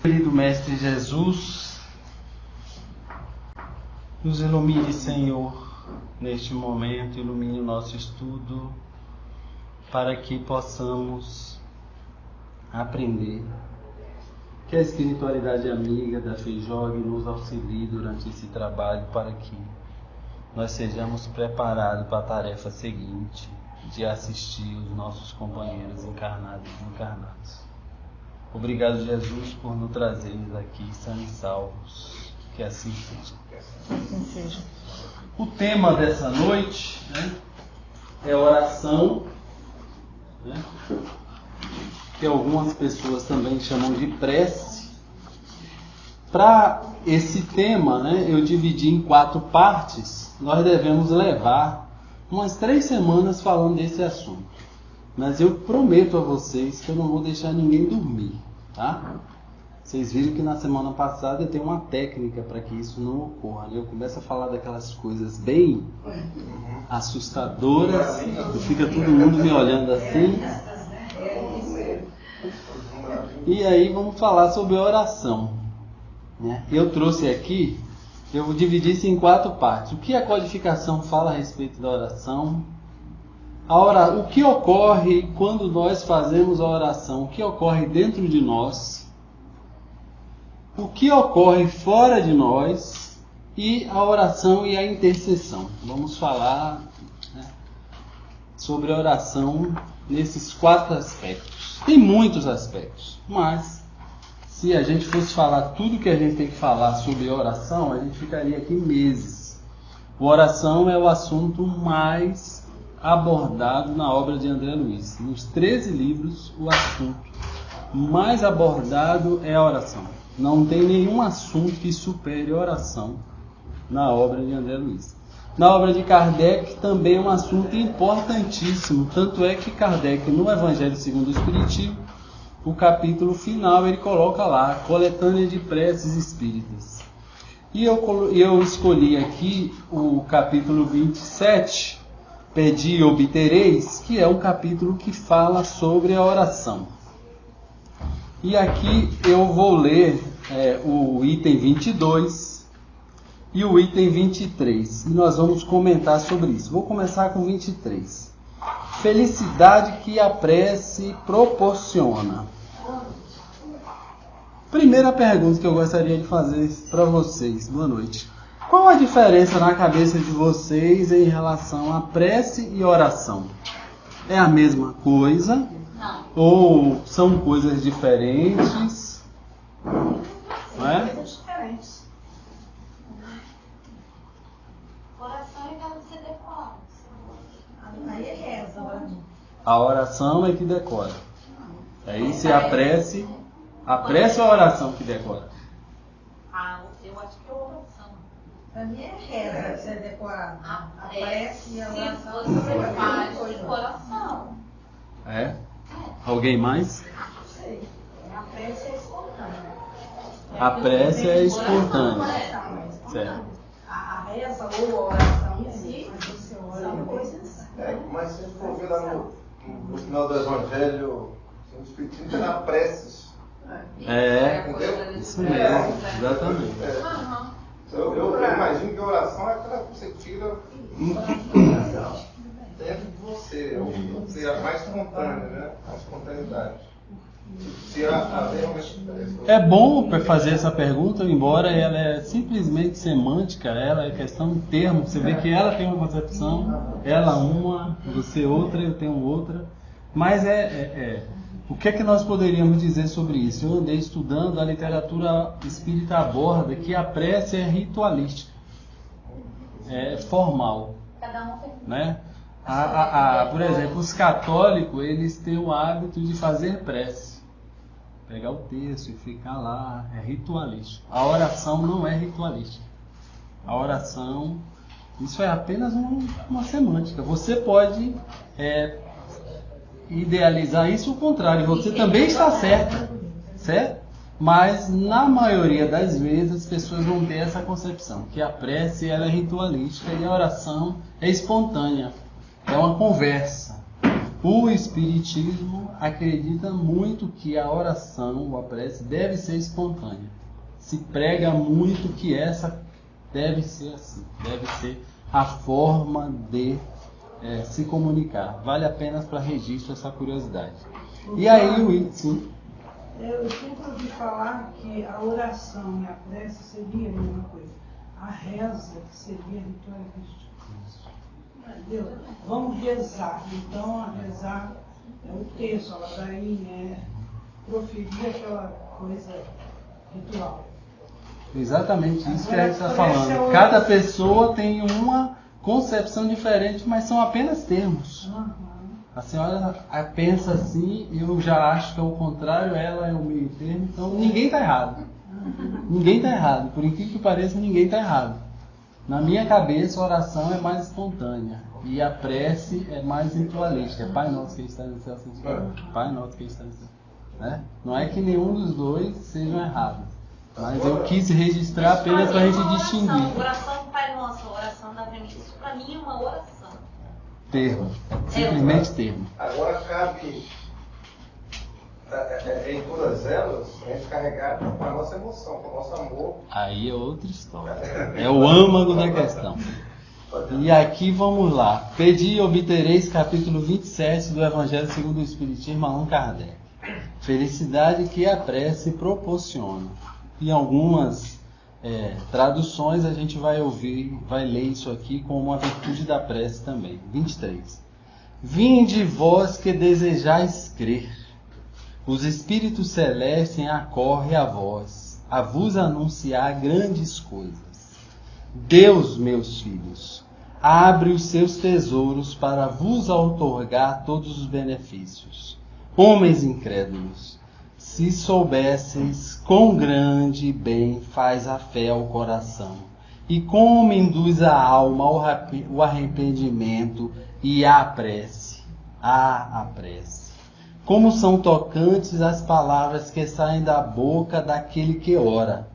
Querido Mestre Jesus, nos ilumine, Senhor, neste momento, ilumine o nosso estudo, para que possamos aprender. Que a espiritualidade amiga da FEIJOG nos auxilie durante esse trabalho, para que nós sejamos preparados para a tarefa seguinte, de assistir os nossos companheiros encarnados e desencarnados. Obrigado, Jesus, por nos trazermos aqui sãos e salvos. Que assim seja. O tema dessa noite, é oração, que algumas pessoas também chamam de prece. Para esse tema, eu dividi em 4 partes. Nós devemos levar umas 3 semanas falando desse assunto. Mas eu prometo a vocês que eu não vou deixar ninguém dormir, tá? Vocês viram que na semana passada eu tenho uma técnica para que isso não ocorra. Eu começo a falar daquelas coisas bem assustadoras, e fica todo mundo me olhando assim. E aí vamos falar sobre a oração. Eu trouxe aqui, eu vou dividir isso em 4 partes. O que a codificação fala a respeito da oração? O que ocorre quando nós fazemos a oração? O que ocorre dentro de nós? O que ocorre fora de nós? E a oração e a intercessão. Vamos falar sobre a oração nesses 4 aspectos. Tem muitos aspectos, mas se a gente fosse falar tudo que a gente tem que falar sobre oração, a gente ficaria aqui meses. A oração é o assunto mais abordado na obra de André Luiz. Nos 13 livros, o assunto mais abordado é a oração. Não tem nenhum assunto que supere a oração na obra de André Luiz. Na obra de Kardec também é um assunto importantíssimo. Tanto é que Kardec, no Evangelho segundo o Espiritismo, o capítulo final, ele coloca lá, coletânea de preces espíritas. E eu escolhi aqui o capítulo 27, Pedi e obtereis, que é um capítulo que fala sobre a oração. E aqui eu vou ler o item 22 e o item 23. E nós vamos comentar sobre isso. Vou começar com 23. Felicidade que a prece proporciona. Primeira pergunta que eu gostaria de fazer para vocês. Boa noite. Qual a diferença na cabeça de vocês em relação à prece e oração? É a mesma coisa? Não. Ou são coisas diferentes? Não é? Coisas diferentes. Oração é para você decorar. Aí é reza. A oração é que decora. Aí se a prece ou a oração que decora? Eu acho que é oração. Pra mim é reza, você decorar. A prece e a oração. Se você faz de coração. É? Alguém mais? Não sei. A prece é espontânea. A prece é espontânea. Certo. A reza ou a oração em si são coisas. Mas se a gente for ver lá no final do Evangelho, o Espiritismo tem na preces. Isso mesmo, exatamente. Eu imagino que a oração é aquela que você tira dentro de você, é mais espontânea, a espontaneidade. Se haver É bom fazer essa pergunta, embora ela é simplesmente semântica, ela é questão de termo. Você vê que ela tem uma concepção, ela uma, você outra, eu tenho outra. Mas o que é que nós poderíamos dizer sobre isso? Eu andei estudando, a literatura espírita aborda que a prece é ritualística, é formal. Cada um tem. Né? Por exemplo, os católicos, eles têm o hábito de fazer prece. Pegar o texto e ficar lá, é ritualístico. A oração não é ritualística. A oração, isso é apenas uma semântica. Você pode idealizar isso, o contrário, você também está certo? Mas na maioria das vezes as pessoas vão ter essa concepção, que a prece ela é ritualística e a oração é espontânea, é uma conversa. O Espiritismo acredita muito que a oração ou a prece deve ser espontânea. Se prega muito que essa deve ser assim, deve ser a forma de se comunicar. Vale apenas para registro essa curiosidade. E aí, sim. Eu sempre ouvi falar que a oração e a prece seria a mesma coisa. A reza seria a vitória crística. Entendeu? Vamos rezar. Então, a rezar é o texto, a ladainha, proferir aquela coisa ritual. Exatamente isso que a gente está falando. Cada pessoa tem uma concepção diferente, mas são apenas termos. A senhora pensa assim, eu já acho que é o contrário, ela é o meio termo, então ninguém está errado. Ninguém está errado. Por incrível que pareça, ninguém está errado. Na minha cabeça, a oração é mais espontânea e a prece é mais ritualística. Pai nosso que está no céu, Pai nosso que está no céu. Né? Não é que nenhum dos dois sejam errados, mas eu quis registrar apenas para a gente distinguir. Oração do Pai Nosso, oração da Ave, isso para mim é uma oração. Termo, simplesmente termo. Agora cabe em todas elas a gente carregar com a nossa emoção, com o nosso amor. Aí é outra história. É o âmago da questão. E aqui vamos lá. Pedi e obtereis, capítulo 27 do Evangelho segundo o Espiritismo, Allan Kardec. Felicidade que a prece proporciona. Em algumas traduções a gente vai ler isso aqui como a virtude da prece também. 23. Vinde vós que desejais crer. Os Espíritos Celestes acorrem a vos anunciar grandes coisas. Deus, meus filhos, abre os seus tesouros para vos outorgar todos os benefícios. Homens incrédulos, se soubesseis quão grande bem faz a fé ao coração, e como induz a alma ao arrependimento e à prece. Como são tocantes as palavras que saem da boca daquele que ora.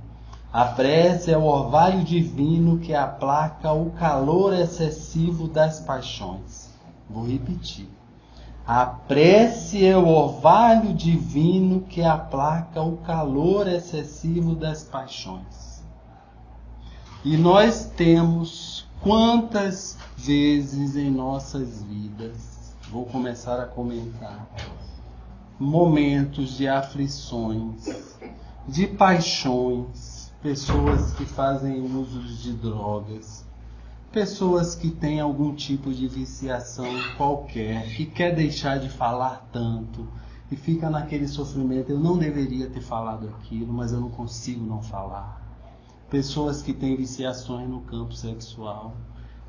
A prece é o orvalho divino que aplaca o calor excessivo das paixões. Vou repetir. A prece é o orvalho divino que aplaca o calor excessivo das paixões. E nós temos quantas vezes em nossas vidas, vou começar a comentar, momentos de aflições, de paixões, pessoas que fazem uso de drogas, pessoas que têm algum tipo de viciação qualquer, que quer deixar de falar tanto e fica naquele sofrimento, eu não deveria ter falado aquilo, mas eu não consigo não falar. Pessoas que têm viciações no campo sexual.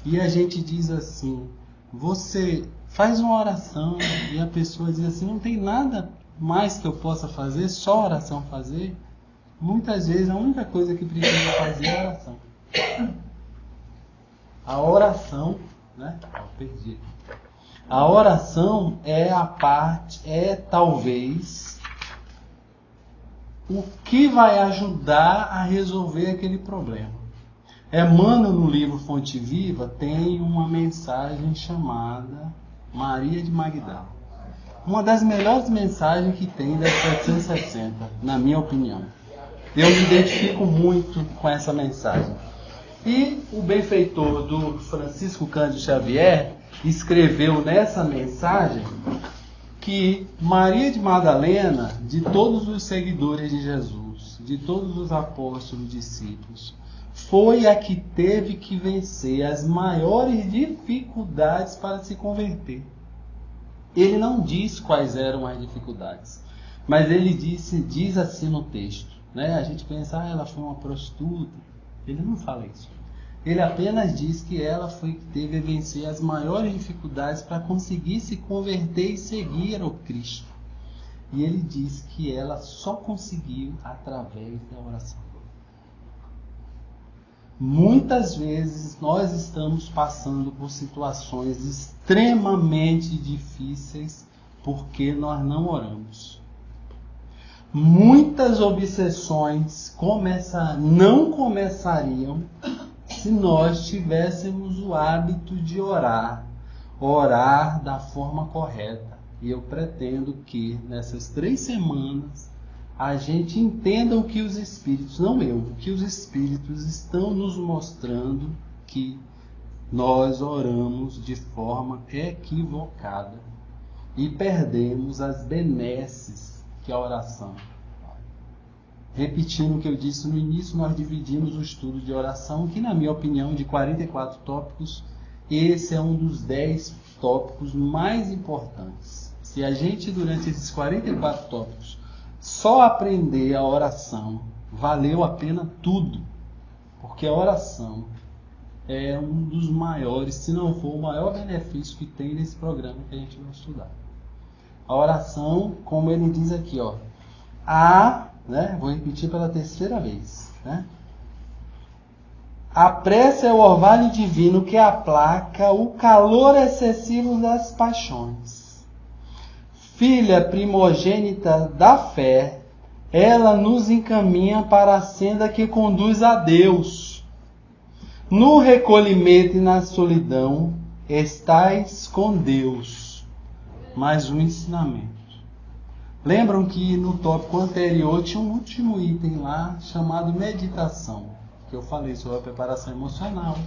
E a gente diz assim, você faz uma oração e a pessoa diz assim, não tem nada mais que eu possa fazer, só oração fazer. Muitas vezes a única coisa que precisa fazer é a oração. A oração, né? Perdi. A oração é talvez o que vai ajudar a resolver aquele problema. Emmanuel, no livro Fonte Viva, tem uma mensagem chamada Maria de Magdala. Uma das melhores mensagens que tem das 760, na minha opinião. Eu me identifico muito com essa mensagem. E o benfeitor do Francisco Cândido Xavier escreveu nessa mensagem que Maria de Madalena, de todos os seguidores de Jesus, de todos os apóstolos, discípulos, foi a que teve que vencer as maiores dificuldades para se converter. Ele não diz quais eram as dificuldades, mas ele diz assim no texto. Né? A gente pensa, ela foi uma prostituta. Ele não fala isso. Ele apenas diz que ela foi que teve a vencer as maiores dificuldades para conseguir se converter e seguir ao Cristo. E ele diz que ela só conseguiu através da oração. Muitas vezes nós estamos passando por situações extremamente difíceis porque nós não oramos. Muitas obsessões não começariam se nós tivéssemos o hábito de orar, orar da forma correta. E eu pretendo que nessas 3 semanas a gente entenda o que os Espíritos, não eu, o que os Espíritos estão nos mostrando que nós oramos de forma equivocada e perdemos as benesses que a oração. Repetindo o que eu disse no início, nós dividimos o estudo de oração, que na minha opinião, de 44 tópicos, esse é um dos 10 tópicos mais importantes. Se a gente, durante esses 44 tópicos, só aprender a oração, valeu a pena tudo. Porque a oração é um dos maiores, se não for o maior benefício que tem nesse programa que a gente vai estudar. A oração, como ele diz aqui, ó, vou repetir pela 3ª vez, né? A prece é o orvalho divino que aplaca o calor excessivo das paixões. Filha primogênita da fé, ela nos encaminha para a senda que conduz a Deus. No recolhimento e na solidão, estais com Deus. Mais um ensinamento. Lembram que no tópico anterior tinha um último item lá chamado meditação, que eu falei sobre a preparação emocional,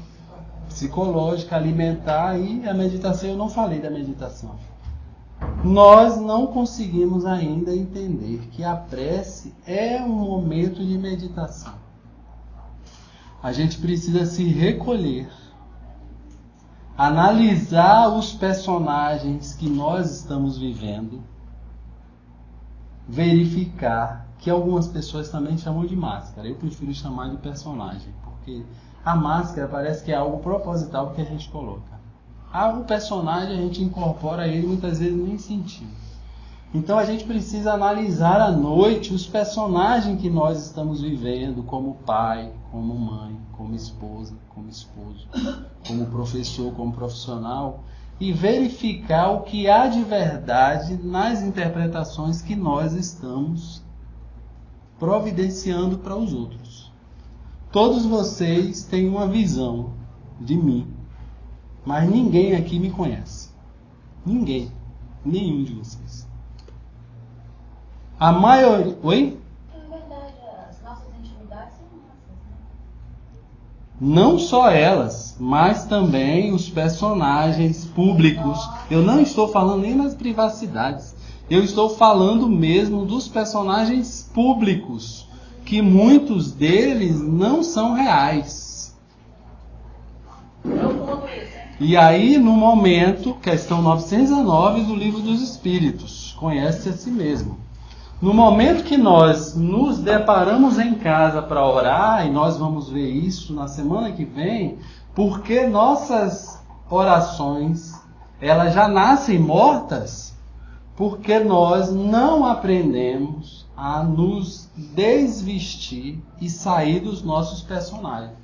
psicológica, alimentar, e a meditação eu não falei da meditação. Nós não conseguimos ainda entender que a prece é um momento de meditação. A gente precisa se recolher, analisar os personagens que nós estamos vivendo, verificar que algumas pessoas também chamam de máscara. Eu prefiro chamar de personagem, porque a máscara parece que é algo proposital que a gente coloca. O personagem a gente incorpora ele muitas vezes nem sentimos. Então a gente precisa analisar à noite os personagens que nós estamos vivendo, como pai, como mãe, como esposa, como esposo, como professor, como profissional, e verificar o que há de verdade nas interpretações que nós estamos providenciando para os outros. Todos vocês têm uma visão de mim, mas ninguém aqui me conhece. Ninguém. Nenhum de vocês. A maioria... Oi? Na verdade, as nossas intimidades são nossas, né? Não só elas, mas também os personagens públicos. Eu não estou falando nem nas privacidades. Eu estou falando mesmo dos personagens públicos, que muitos deles não são reais. E aí, no momento, questão 909 do Livro dos Espíritos, conhece a si mesmo. No momento que nós nos deparamos em casa para orar, e nós vamos ver isso na semana que vem, porque nossas orações, elas já nascem mortas, porque nós não aprendemos a nos desvestir e sair dos nossos personagens.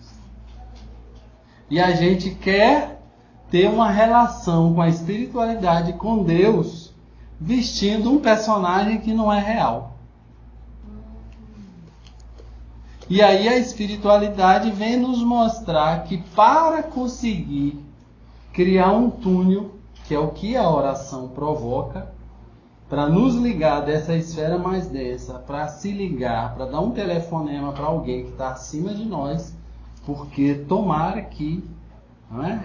E a gente quer ter uma relação com a espiritualidade, com Deus, vestindo um personagem que não é real. E aí a espiritualidade vem nos mostrar que para conseguir criar um túnel, que é o que a oração provoca, para nos ligar dessa esfera mais densa, para se ligar, para dar um telefonema para alguém que está acima de nós, porque tomara que,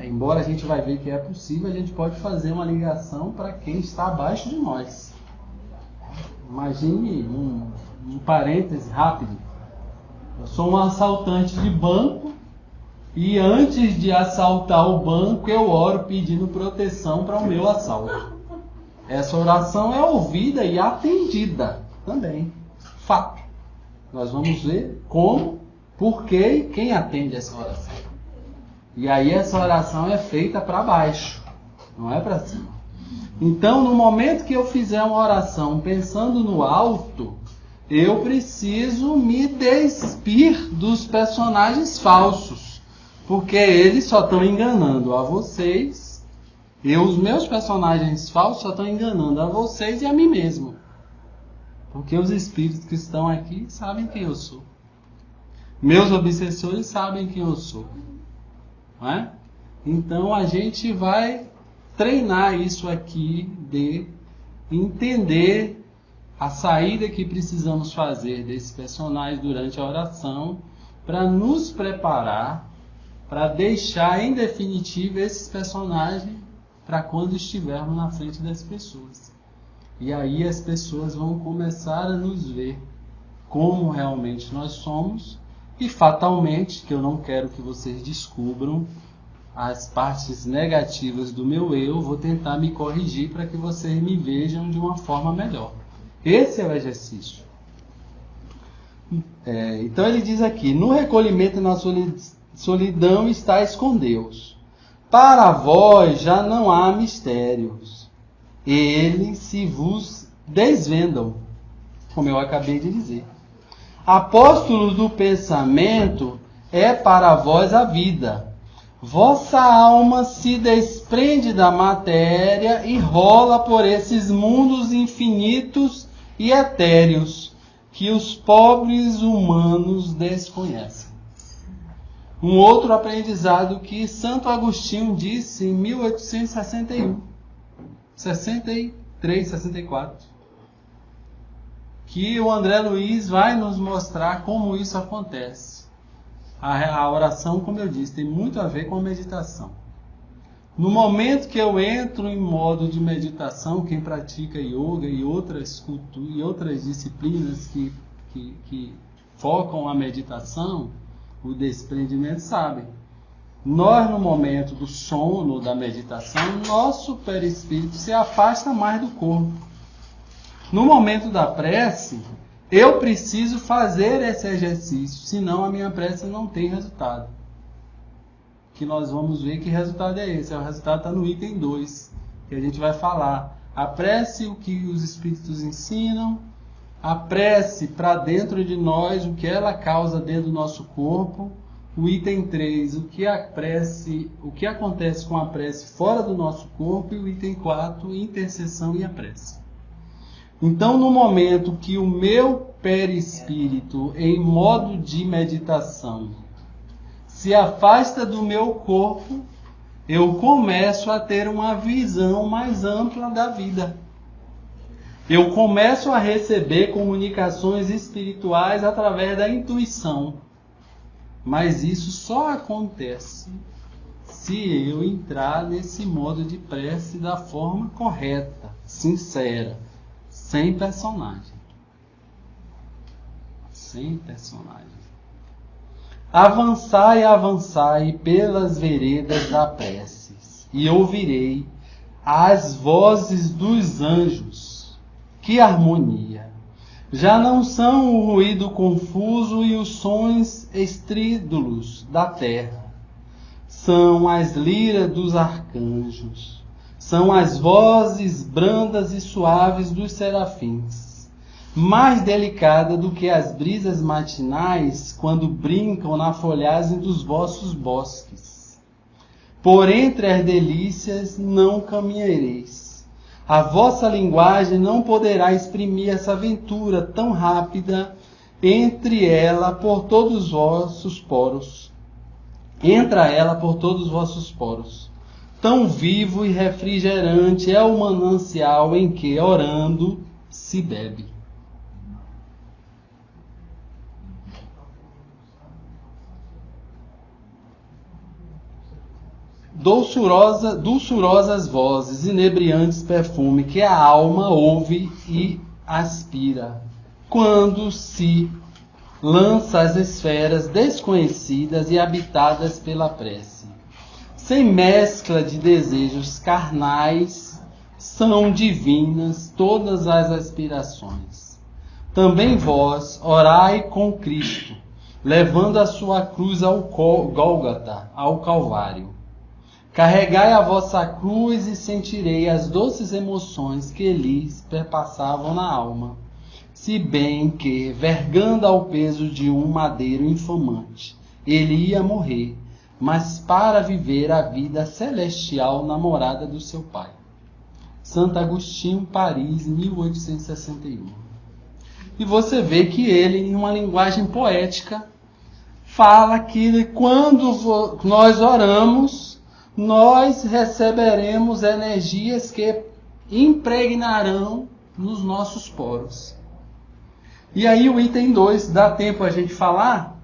embora a gente vai ver que é possível, a gente pode fazer uma ligação para quem está abaixo de nós. Imagine um parêntese rápido. Eu sou um assaltante de banco e antes de assaltar o banco eu oro pedindo proteção para o meu assalto. Essa oração é ouvida e atendida também. Fato. Nós vamos ver como, por que e quem atende essa oração. E aí essa oração é feita para baixo, não é para cima. Então, no momento que eu fizer uma oração pensando no alto, eu preciso me despir dos personagens falsos, porque eles só estão enganando a vocês. Os meus personagens falsos só estão enganando a vocês e a mim mesmo. Porque os espíritos que estão aqui sabem quem eu sou. Meus obsessores sabem quem eu sou. Não é? Então a gente vai treinar isso aqui de entender a saída que precisamos fazer desse personagem durante a oração para nos preparar para deixar em definitivo esses personagens para quando estivermos na frente das pessoas. E aí as pessoas vão começar a nos ver como realmente nós somos e fatalmente, que eu não quero que vocês descubram as partes negativas do meu eu, vou tentar me corrigir para que vocês me vejam de uma forma melhor. Esse é o exercício. Então ele diz aqui: no recolhimento e na solidão estáis com Deus. Para vós já não há mistérios. Eles se vos desvendam, como eu acabei de dizer. Apóstolos do pensamento é para vós a vida. Vossa alma se desprende da matéria e rola por esses mundos infinitos e etéreos que os pobres humanos desconhecem. Um outro aprendizado que Santo Agostinho disse em 1861, 63, 64, que o André Luiz vai nos mostrar como isso acontece. A oração, como eu disse, tem muito a ver com a meditação. No momento que eu entro em modo de meditação, quem pratica yoga e outras disciplinas que focam a meditação, o desprendimento, sabe? Nós, no momento do sono, da meditação, nosso perispírito se afasta mais do corpo. No momento da prece, eu preciso fazer esse exercício, senão a minha prece não tem resultado. Que nós vamos ver que resultado é esse. O resultado está no item 2, que a gente vai falar. A prece, o que os Espíritos ensinam, a prece para dentro de nós, o que ela causa dentro do nosso corpo. O item 3, o que acontece com a prece fora do nosso corpo. E o item 4, intercessão e a prece. Então, no momento que o meu perispírito, em modo de meditação, se afasta do meu corpo, eu começo a ter uma visão mais ampla da vida. Eu começo a receber comunicações espirituais através da intuição. Mas isso só acontece se eu entrar nesse modo de prece da forma correta, sincera, sem personagem. Sem personagem. Avançai, avançai pelas veredas da prece, e ouvirei as vozes dos anjos. Que harmonia! Já não são o ruído confuso e os sons estrídulos da terra. São as liras dos arcanjos. São as vozes brandas e suaves dos serafins, mais delicada do que as brisas matinais quando brincam na folhagem dos vossos bosques. Por entre as delícias não caminhareis. A vossa linguagem não poderá exprimir essa aventura tão rápida entre ela por todos os vossos poros. Entra ela por todos os vossos poros. Tão vivo e refrigerante é o manancial em que, orando, se bebe. Dulçurosas vozes, inebriantes perfume que a alma ouve e aspira, quando se lança às esferas desconhecidas e habitadas pela prece. Sem mescla de desejos carnais, são divinas todas as aspirações. Também vós orai com Cristo, levando a sua cruz ao Gólgota, ao Calvário. Carregai a vossa cruz e sentirei as doces emoções que lhes perpassavam na alma, se bem que, vergando ao peso de um madeiro infamante, ele ia morrer, mas para viver a vida celestial na morada do seu Pai. Santo Agostinho, Paris, 1861. E você vê que ele, em uma linguagem poética, fala que quando nós oramos, nós receberemos energias que impregnarão nos nossos poros. E aí o item 2, dá tempo a gente falar?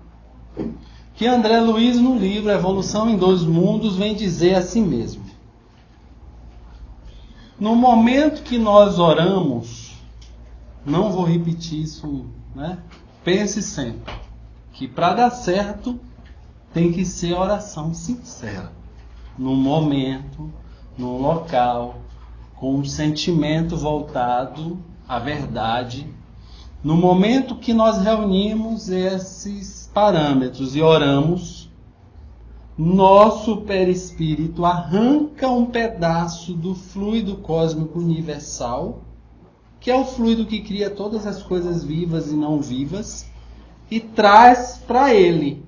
Que André Luiz, no livro Evolução em Dois Mundos, vem dizer assim mesmo. No momento que nós oramos, não vou repetir isso, né? Pense sempre que para dar certo tem que ser oração sincera. No momento, no local, com um sentimento voltado à verdade. No momento que nós reunimos esses parâmetros e oramos, nosso perispírito arranca um pedaço do fluido cósmico universal, que é o fluido que cria todas as coisas vivas e não vivas, e traz para ele.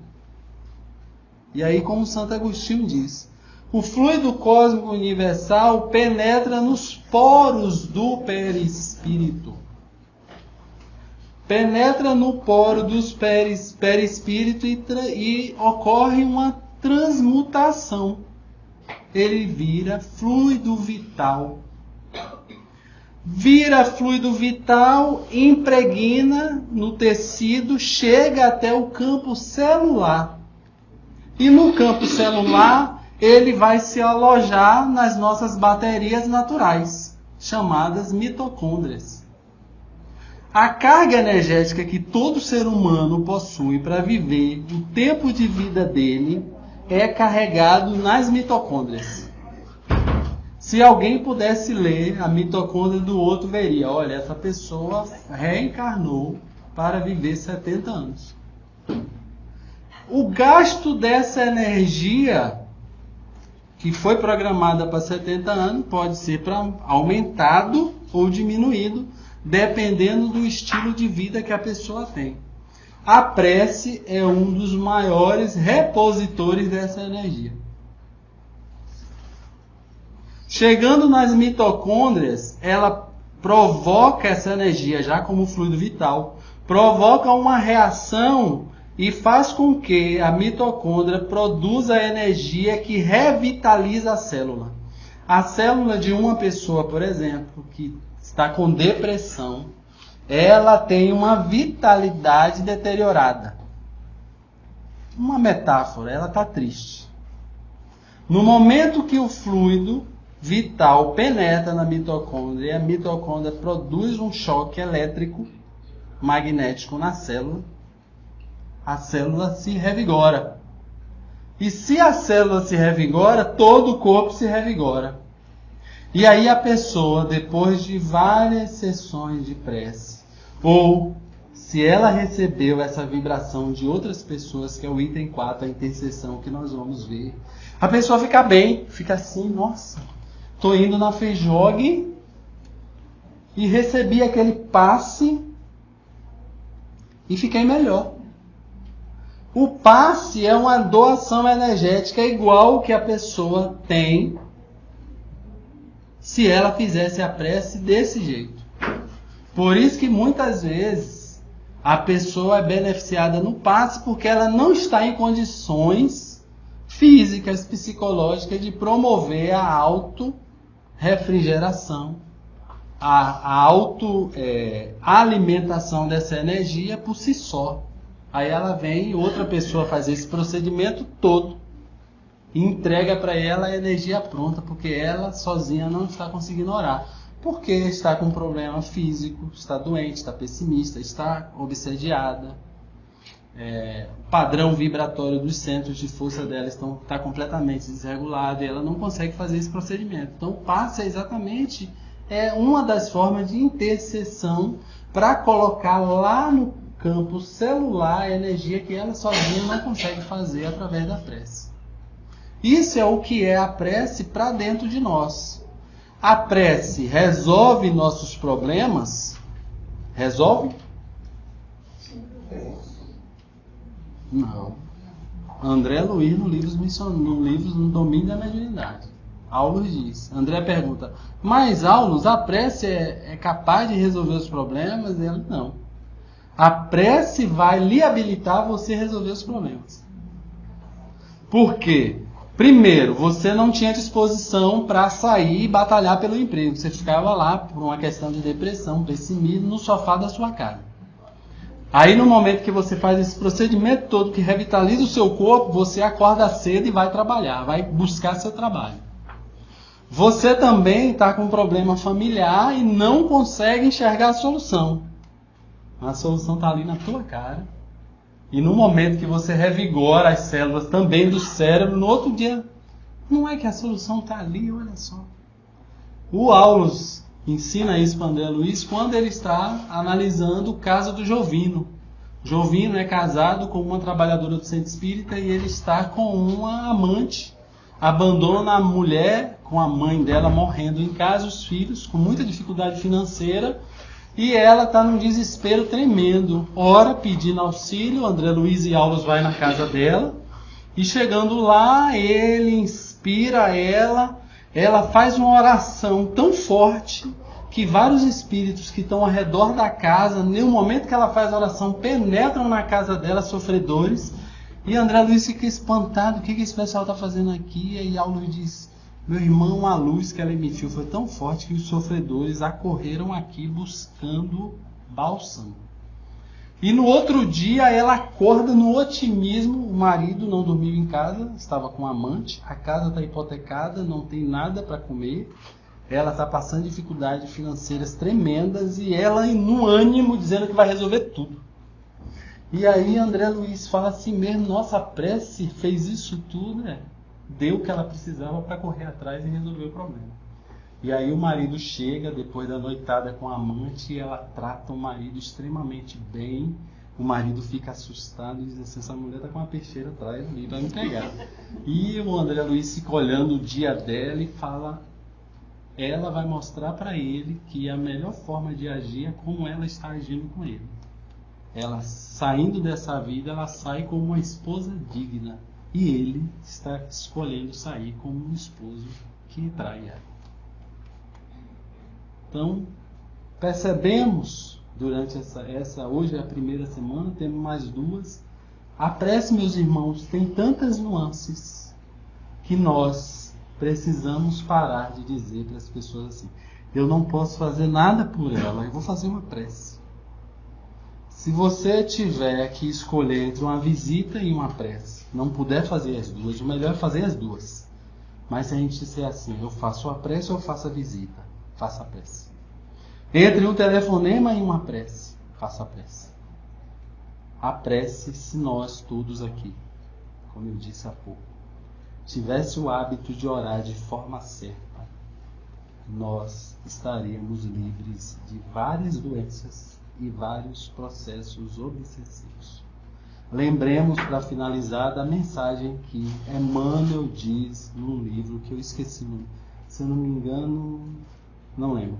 E aí, como Santo Agostinho diz, o fluido cósmico universal penetra nos poros do perispírito. Penetra no poro dos perispírito e ocorre uma transmutação. Ele vira fluido vital. Vira fluido vital, impregna no tecido, chega até o campo celular. E no campo celular, ele vai se alojar nas nossas baterias naturais, chamadas mitocôndrias. A carga energética que todo ser humano possui para viver o tempo de vida dele é carregado nas mitocôndrias. Se alguém pudesse ler a mitocôndria do outro, veria, olha, essa pessoa reencarnou para viver 70 anos. O gasto dessa energia que foi programada para 70 anos pode ser aumentado ou diminuído, dependendo do estilo de vida que a pessoa tem. A prece é um dos maiores repositores dessa energia. Chegando nas mitocôndrias, ela provoca essa energia, já como fluido vital, provoca uma reação e faz com que a mitocôndria produza energia que revitaliza a célula. A célula de uma pessoa, por exemplo, que está com depressão, ela tem uma vitalidade deteriorada. Uma metáfora, ela está triste. No momento que o fluido vital penetra na mitocôndria e a mitocôndria produz um choque elétrico magnético na célula, a célula se revigora. E se a célula se revigora, todo o corpo se revigora. E aí a pessoa, depois de várias sessões de prece, ou se ela recebeu essa vibração de outras pessoas, que é o item 4, a intercessão, que nós vamos ver, a pessoa fica bem, fica assim, nossa, estou indo na FEJOG e recebi aquele passe e fiquei melhor. O passe é uma doação energética igual que a pessoa tem se ela fizesse a prece desse jeito. Por isso que muitas vezes a pessoa é beneficiada no passe porque ela não está em condições físicas, psicológicas de promover a auto-refrigeração, a auto-alimentação dessa energia por si só. Aí ela vem e outra pessoa faz esse procedimento todo e entrega para ela a energia pronta, porque ela sozinha não está conseguindo orar. Porque está com um problema físico, está doente, está pessimista, está obsediada. O padrão vibratório dos centros de força dela está completamente desregulado e ela não consegue fazer esse procedimento. Então, o passe é exatamente uma das formas de intercessão para colocar lá no campo celular a energia que ela sozinha não consegue fazer através da prece. Isso é o que é a prece para dentro de nós. A prece resolve nossos problemas? Resolve? Não. André Luiz, no livro No Domínio da Mediunidade, Aulus diz. André pergunta, mas Aulus, a prece é capaz de resolver os problemas? Ele, não. A prece vai lhe habilitar a você resolver os problemas. Por quê? Primeiro, você não tinha disposição para sair e batalhar pelo emprego. Você ficava lá por uma questão de depressão, pessimismo, no sofá da sua casa. Aí no momento que você faz esse procedimento todo que revitaliza o seu corpo, você acorda cedo e vai trabalhar, vai buscar seu trabalho. Você também está com um problema familiar e não consegue enxergar a solução. A solução está ali na tua cara. E no momento que você revigora as células também do cérebro, no outro dia, não é que a solução está ali, olha só. O Aulus ensina isso para André Luiz quando ele está analisando o caso do Jovino. Jovino é casado com uma trabalhadora do centro espírita e ele está com uma amante. Abandona a mulher com a mãe dela morrendo em casa, os filhos com muita dificuldade financeira, e ela está num desespero tremendo. Ora pedindo auxílio, André Luiz e Aulus vai na casa dela, e chegando lá, ele inspira ela faz uma oração tão forte que vários espíritos que estão ao redor da casa, no momento que ela faz a oração, penetram na casa dela, sofredores. E André Luiz fica espantado, o que esse pessoal está fazendo aqui? E aí Aulus diz, meu irmão, a luz que ela emitiu foi tão forte que os sofredores acorreram aqui buscando bálsamo. E no outro dia ela acorda no otimismo, o marido não dormiu em casa, estava com um amante, a casa está hipotecada, não tem nada para comer, ela está passando dificuldades financeiras tremendas e ela no ânimo dizendo que vai resolver tudo. E aí André Luiz fala assim mesmo, nossa, a prece fez isso tudo, deu o que ela precisava para correr atrás e resolver o problema. E aí o marido chega, depois da noitada com a amante, e ela trata o marido extremamente bem. O marido fica assustado e diz assim, essa mulher está com uma peixeira atrás ali, vai me pegar. E o André Luiz fica olhando o dia dela e fala, ela vai mostrar para ele que a melhor forma de agir é como ela está agindo com ele. Ela saindo dessa vida, ela sai como uma esposa digna. E ele está escolhendo sair como um esposo que trai ela. Então, percebemos durante essa hoje é a primeira semana, temos mais duas. A prece, meus irmãos, tem tantas nuances que nós precisamos parar de dizer para as pessoas assim, eu não posso fazer nada por ela, eu vou fazer uma prece. Se você tiver que escolher entre uma visita e uma prece, não puder fazer as duas, o melhor é fazer as duas. Mas se a gente disser assim, eu faço a prece ou eu faço a visita, faça a prece. Entre um telefonema e uma prece, faça a prece. A prece, se nós todos aqui, como eu disse há pouco, tivesse o hábito de orar de forma certa, nós estaríamos livres de várias doenças e vários processos obsessivos. Lembremos, para finalizar, da mensagem que Emmanuel diz num livro que eu esqueci, se eu não me engano, não lembro.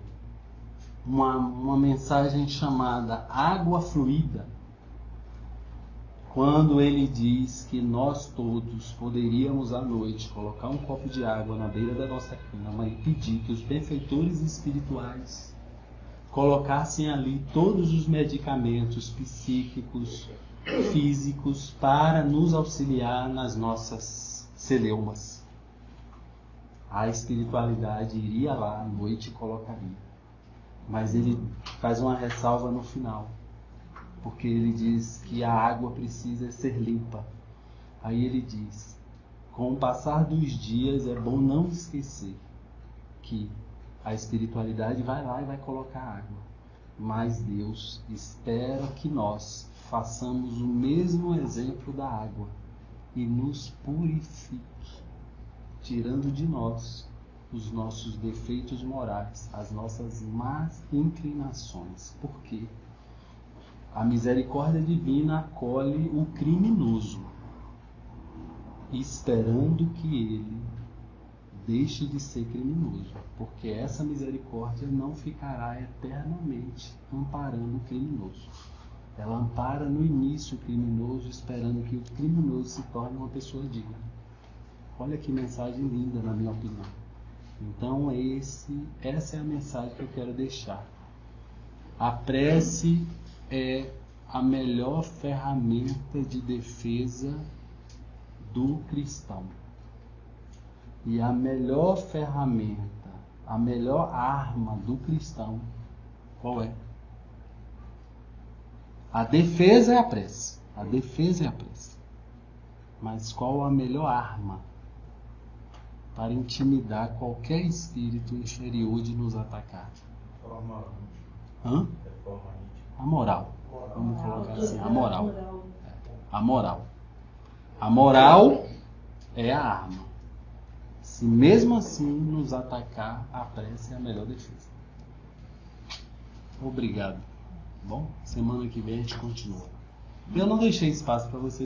Uma mensagem chamada Água Fluida, quando ele diz que nós todos poderíamos à noite colocar um copo de água na beira da nossa cama e pedir que os benfeitores espirituais colocassem ali todos os medicamentos psíquicos, físicos, para nos auxiliar nas nossas celeumas. A espiritualidade iria lá à noite e colocaria. Mas ele faz uma ressalva no final, porque ele diz que a água precisa ser limpa. Aí ele diz, com o passar dos dias é bom não esquecer que a espiritualidade vai lá e vai colocar água. Mas Deus espera que nós façamos o mesmo exemplo da água e nos purifique, tirando de nós os nossos defeitos morais, as nossas más inclinações. Por quê? A misericórdia divina acolhe o criminoso, esperando que ele deixe de ser criminoso, porque essa misericórdia não ficará eternamente amparando o criminoso. Ela ampara no início o criminoso, esperando que o criminoso se torne uma pessoa digna. Olha que mensagem linda, na minha opinião. Então essa é a mensagem que eu quero deixar. A prece é a melhor ferramenta de defesa do cristão. E a melhor ferramenta, a melhor arma do cristão, qual é? A defesa é a prece. A defesa é a prece. Mas qual a melhor arma para intimidar qualquer espírito inferior de nos atacar? Hã? A moral. Vamos colocar assim, a moral. A moral. A moral é a arma. Se mesmo assim nos atacar, a prece é a melhor defesa. Obrigado. Bom, semana que vem a gente continua. Eu não deixei espaço para você